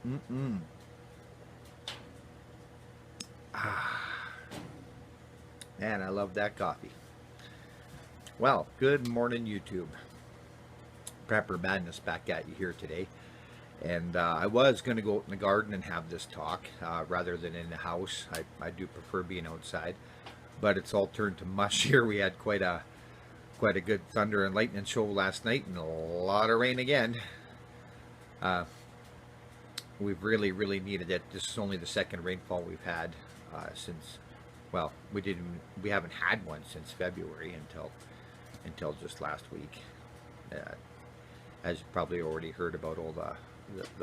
Mm-mm. Ah, man, I love that coffee. Well, good morning, YouTube. Prepper Madness back at you here today. And I was going to go out in the garden and have this talk rather than in the house. I do prefer being outside, but it's all turned to mush here. We had quite a good thunder and lightning show last night, and a lot of rain again. Uh, we've really needed it. This is only the second rainfall we've had since. Well, we haven't had one since February until just last week. Uh, as you probably already heard about all the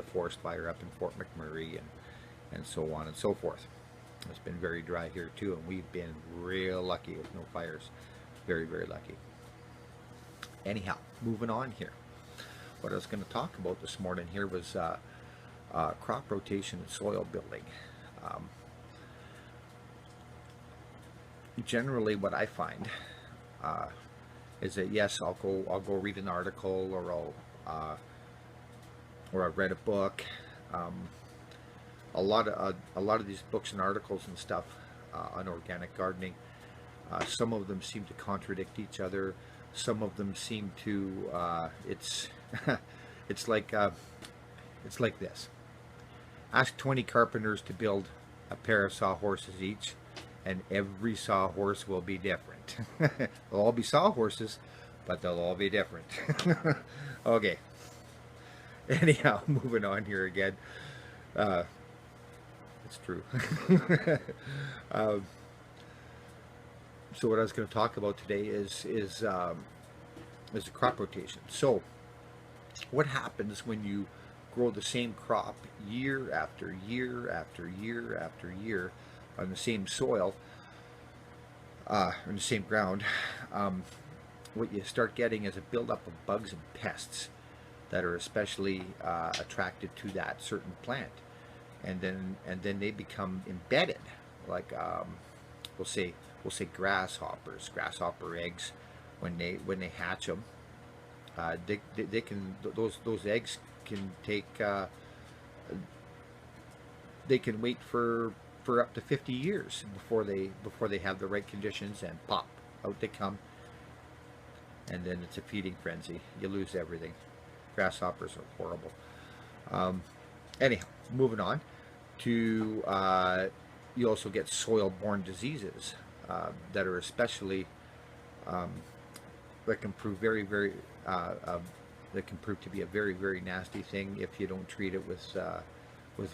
forest fire up in Fort McMurray and so on and so forth. It's been very dry here too, and we've been real lucky with no fires. Very lucky. Anyhow, moving on here. What I was going to talk about this morning here was crop rotation and soil building. Um, Generally, what I find is that yes, I'll go read an article, or I've read a book. Um, a lot of these books and articles and stuff on organic gardening. Some of them seem to contradict each other. Some of them seem to it's it's like this. Ask 20 carpenters to build a pair of sawhorses each, and every sawhorse will be different. They'll all be sawhorses, but they'll all be different. Okay. Anyhow, moving on here again. It's true. So what I was going to talk about today is a crop rotation. So what happens when you grow the same crop year after year after year after year on the same soil, in the same ground? What you start getting is a buildup of bugs and pests that are especially attracted to that certain plant, and then they become embedded, like we'll say grasshopper eggs. When they hatch them, they can, those eggs can take they can wait for up to 50 years before they have the right conditions, and pop, out they come, and then it's a feeding frenzy. You lose everything. Grasshoppers are horrible. Anyhow, moving on to you also get soil-borne diseases that are especially that can prove that can prove to be a very nasty thing if you don't treat it with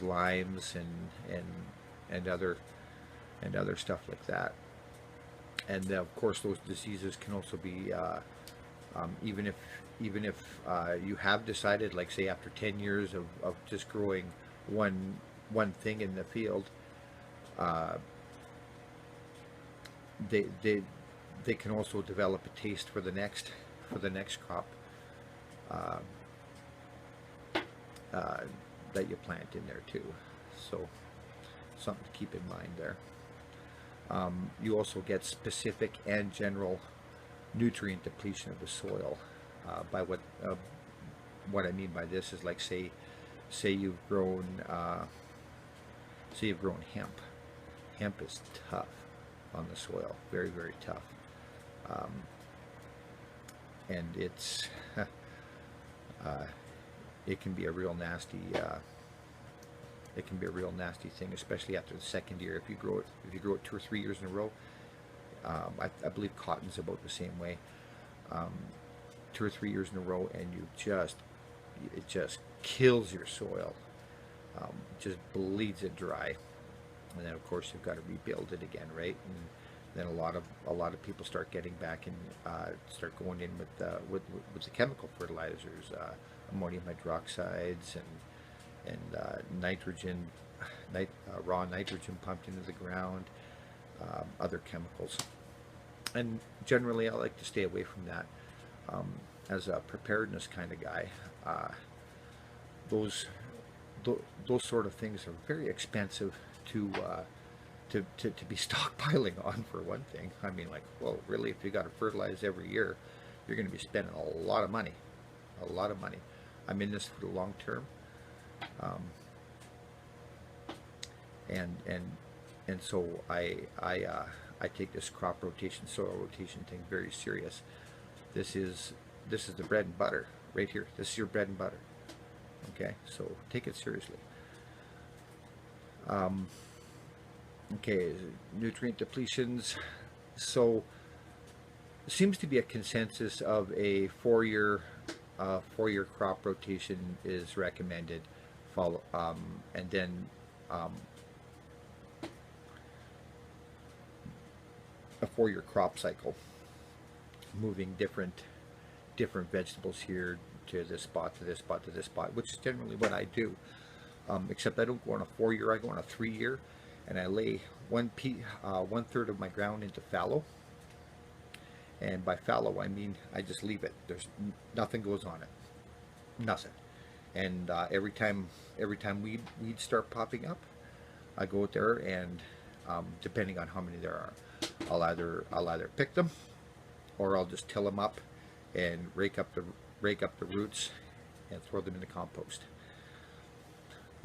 limes and other stuff like that. And of course, those diseases can also be even if you have decided, like say after 10 years of just growing one thing in the field, they can also develop a taste for the next crop that you plant in there too. So something to keep in mind there. You also get specific and general nutrient depletion of the soil. By what I mean by this is, like say you've grown hemp. Hemp is tough on the soil, very tough, and it's it can be a real nasty thing, especially after the second year. If you grow it 2 or 3 years in a row, I believe cotton's about the same way. 2 or 3 years in a row, and it just kills your soil, just bleeds it dry, and then of course you've got to rebuild it again, right? And then a lot of people start getting back and start going in with the chemical fertilizers, ammonium hydroxides and nitrogen, raw nitrogen pumped into the ground, other chemicals. And generally, I like to stay away from that. As a preparedness kind of guy, those sort of things are very expensive to be stockpiling on, for one thing. I mean, like, well, really, if you got to fertilize every year, you're going to be spending a lot of money. I'm in this for the long term. and so I take this crop rotation, soil rotation thing very serious. This is the bread and butter right here. This is your bread and butter. Okay, so take it seriously. Okay, nutrient depletions. So seems to be a consensus of a four-year crop rotation is recommended. Follow and then a four-year crop cycle, moving different vegetables here to this spot, to this spot, to this spot, which is generally what I do. Except I don't go on a 4-year, I go on a 3-year, and I lay one third of my ground into fallow. And by fallow, I mean I just leave it. There's nothing goes on it, nothing. And every time weeds start popping up, I go out there and depending on how many there are, I'll either pick them, or I'll just till them up and rake up the roots and throw them in the compost.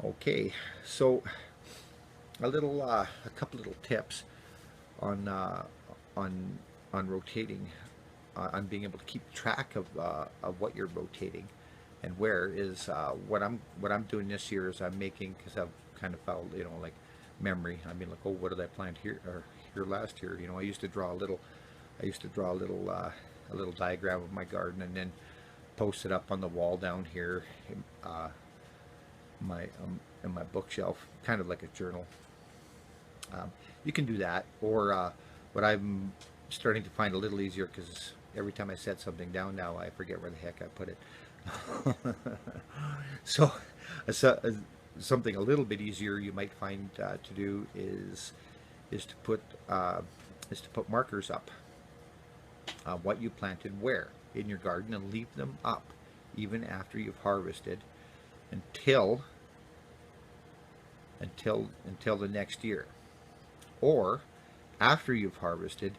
Okay, so a couple little tips on rotating, on being able to keep track of what you're rotating and where is what I'm doing this year is I'm making, because I've kind of followed, you know, like memory. I mean, like, oh, what did I plant here or here last year? You know, I used to draw a little diagram of my garden and then post it up on the wall down here in my bookshelf, kind of like a journal. You can do that, or what I'm starting to find a little easier, because every time I set something down now, I forget where the heck I put it. So something a little bit easier you might find to do is to put markers up what you planted where in your garden, and leave them up even after you've harvested until the next year. Or after you've harvested,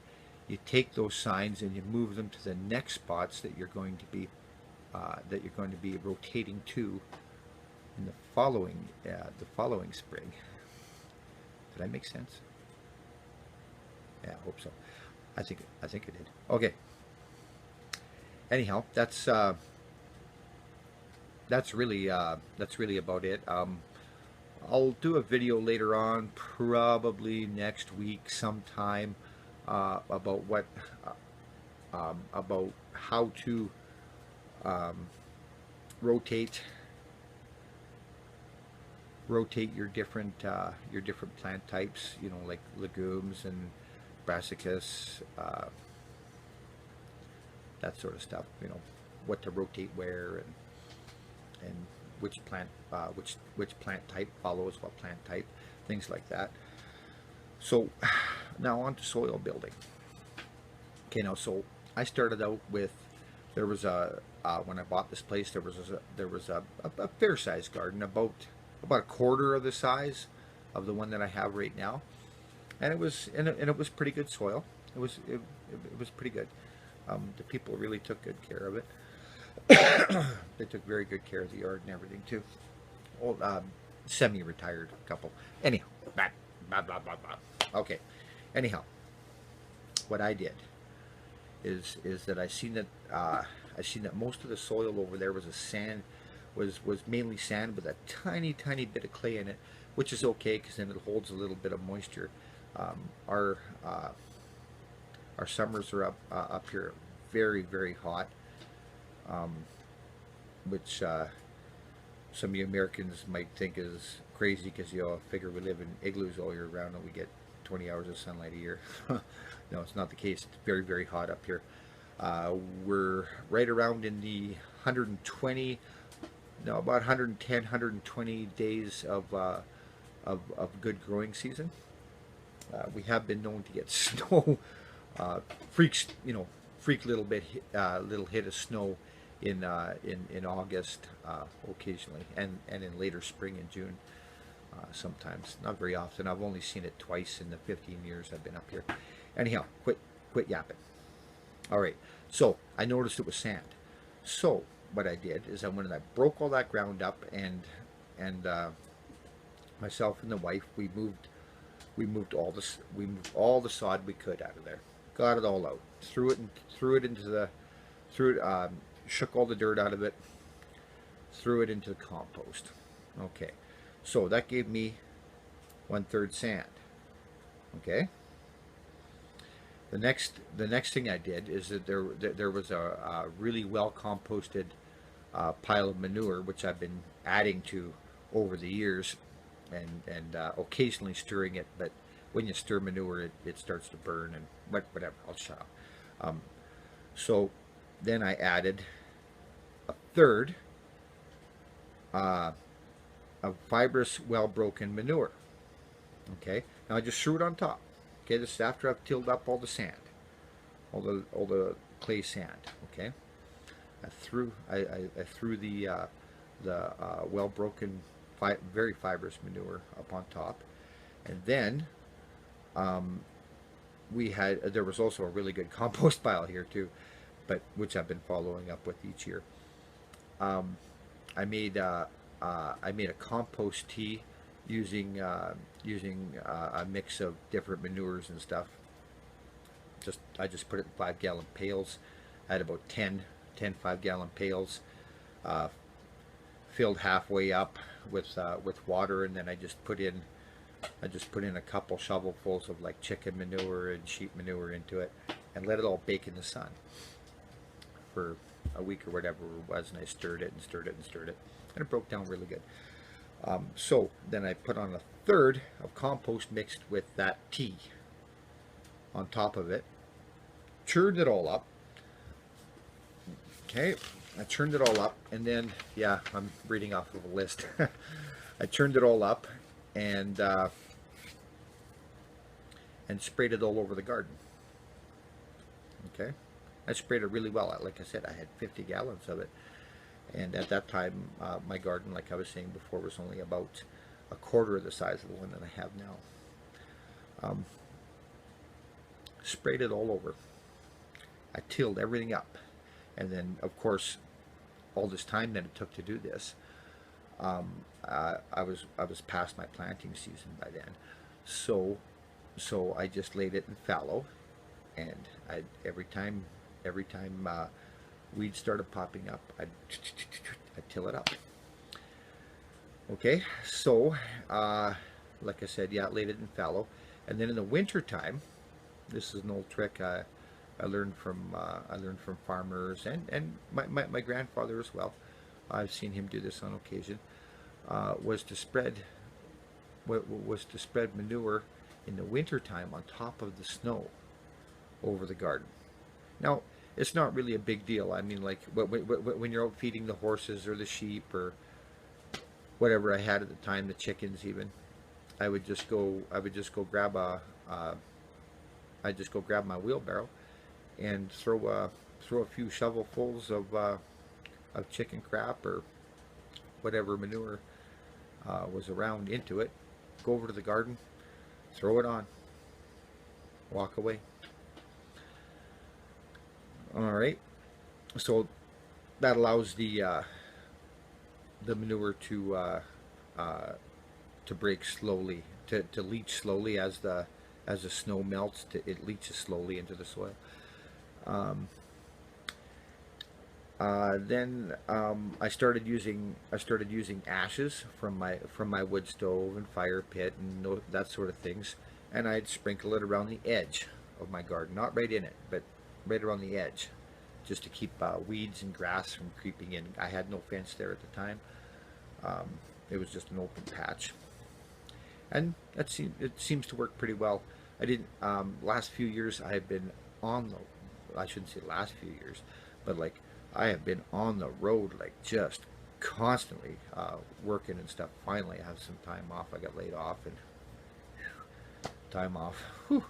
you take those signs and you move them to the next spots that you're going to be rotating to in the following spring. Did I make sense? Yeah, I hope so. I think it did. Okay. Anyhow, that's really about it. I'll do a video later on, probably next week sometime, about how to rotate your different plant types. You know, like legumes and brassicas, that sort of stuff. You know, what to rotate where, and which plant type follows what plant type, things like that. So now on to soil building. Okay, now so I started out with, there was when I bought this place, there was a fair-sized garden, about a quarter of the size of the one that I have right now, and it was pretty good soil. It was pretty good. The people really took good care of it. They took very good care of the yard and everything too. Old semi-retired couple. Anyhow, blah, blah, blah, blah, blah. Okay. Anyhow, what I did is that I seen that most of the soil over there was mainly sand with a tiny bit of clay in it, which is okay, because then it holds a little bit of moisture. Our summers are up here very, very hot, which some of you Americans might think is crazy, because you figure we live in igloos all year round and we get 20 hours of sunlight a year. No, it's not the case. It's very, very hot up here. We're right around in the 120, no, about 110, 120 days of good growing season. We have been known to get snow, freak little hit of snow in August occasionally, and in later spring and June sometimes. Not very often. I've only seen it twice in the 15 years I've been up here. Anyhow, quit yapping. All right, so I noticed it was sand. So what I did is I went and I broke all that ground up and Myself and the wife, we moved all the sod we could out of there. Got it all out. Threw it into the threw it shook all the dirt out of it. Threw it into the compost. Okay, so that gave me 1/3 sand. Okay. The next thing I did is that there was a really well composted pile of manure which I've been adding to over the years, and occasionally stirring it. But when you stir manure, it starts to burn and whatever. I'll shut up. So then I added a third of fibrous, well broken manure. Okay, now I just threw it on top. Okay, this is after I've tilled up all the sand, all the clay sand. Okay, I threw the well broken, very fibrous manure up on top, and then there was also a really good compost pile here too, but which I've been following up with each year. I made a compost tea using a mix of different manures and stuff. I just put it in 5-gallon pails. I had about 10 5-gallon pails, filled halfway up with water, and then I just put in a couple shovelfuls of like chicken manure and sheep manure into it, and let it all bake in the sun for a week or whatever it was, and I stirred it and stirred it and stirred it, and it broke down really good. So then I put on a third of compost mixed with that tea on top of it, churned it all up. Okay, I churned it all up, and then, yeah, I'm reading off of a list. I churned it all up and sprayed it all over the garden. Okay, I sprayed it really well. Like I said, I had 50 gallons of it. And at that time, my garden, like I was saying before, was only about a quarter of the size of the one that I have now. Sprayed it all over. I tilled everything up. And then, of course, all this time that it took to do this, I was past my planting season by then. So I just laid it in fallow, and every time weeds started popping up, I'd till it up. Okay, so like I said, yeah, I laid it in fallow, and then in the winter time, this is an old trick I learned from farmers and my grandfather as well. I've seen him do this on occasion. Was to spread manure in the winter time on top of the snow over the garden. Now, it's not really a big deal. I mean, like when you're out feeding the horses or the sheep or whatever I had at the time, the chickens even, I would just go grab my wheelbarrow and throw a few shovelfuls of chicken crap or whatever manure was around into it, go over to the garden, throw it on, walk away. All right, so that allows the manure to break slowly, to leach slowly as the snow melts. It leaches slowly into the soil. Then I started using ashes from my wood stove and fire pit and that sort of things, and I'd sprinkle it around the edge of my garden, not right in it, but right around the edge, just to keep weeds and grass from creeping in. I had no fence there at the time. It was just an open patch, and it seems to work pretty well. I didn't last few years I have been on the, I shouldn't say last few years, but like I have been on the road, like just constantly working and stuff. Finally I have some time off. I got laid off, and time off. Whew.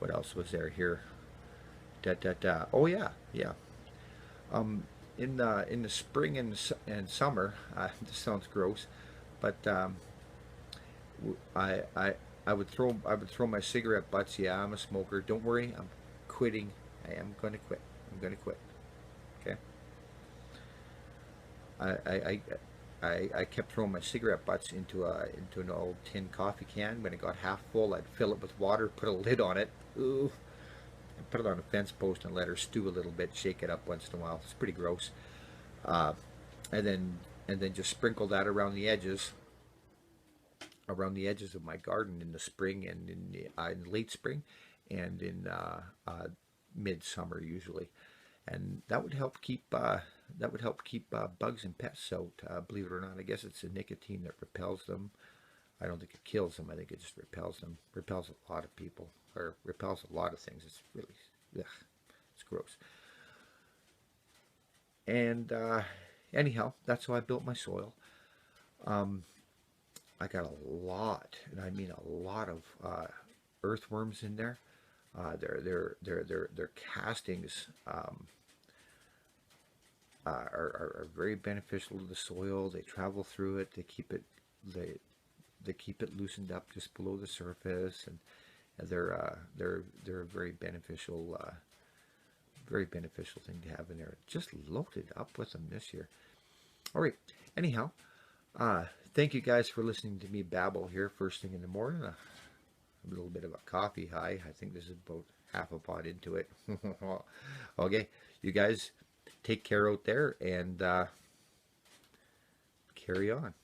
What else was there here? Oh yeah. In the spring and summer, this sounds gross, but I would throw my cigarette butts. Yeah, I'm a smoker. Don't worry, I'm quitting. I am going to quit. I'm going to quit. Okay. I kept throwing my cigarette butts into an old tin coffee can. When it got half full, I'd fill it with water, put a lid on it, ooh, and put it on a fence post and let her stew a little bit, shake it up once in a while. It's pretty gross. Uh, and then just sprinkle that around the edges of my garden in the spring and in late spring and in midsummer usually, and that would help keep bugs and pests out. Believe it or not, I guess it's the nicotine that repels them. I don't think it kills them. I think it just repels them. Repels a lot of people, or repels a lot of things. It's really, ugh, it's gross. And anyhow, that's how I built my soil. Um, I got a lot, and I mean a lot of earthworms in there. Their castings are very beneficial to the soil. They travel through it. They they keep it loosened up just below the surface, and they're a very beneficial thing to have in there. Just loaded up with them this year. All right. Anyhow, uh, thank you guys for listening to me babble here first thing in the morning. A little bit of a coffee high. I think this is about half a pot into it. Okay, you guys take care out there and carry on.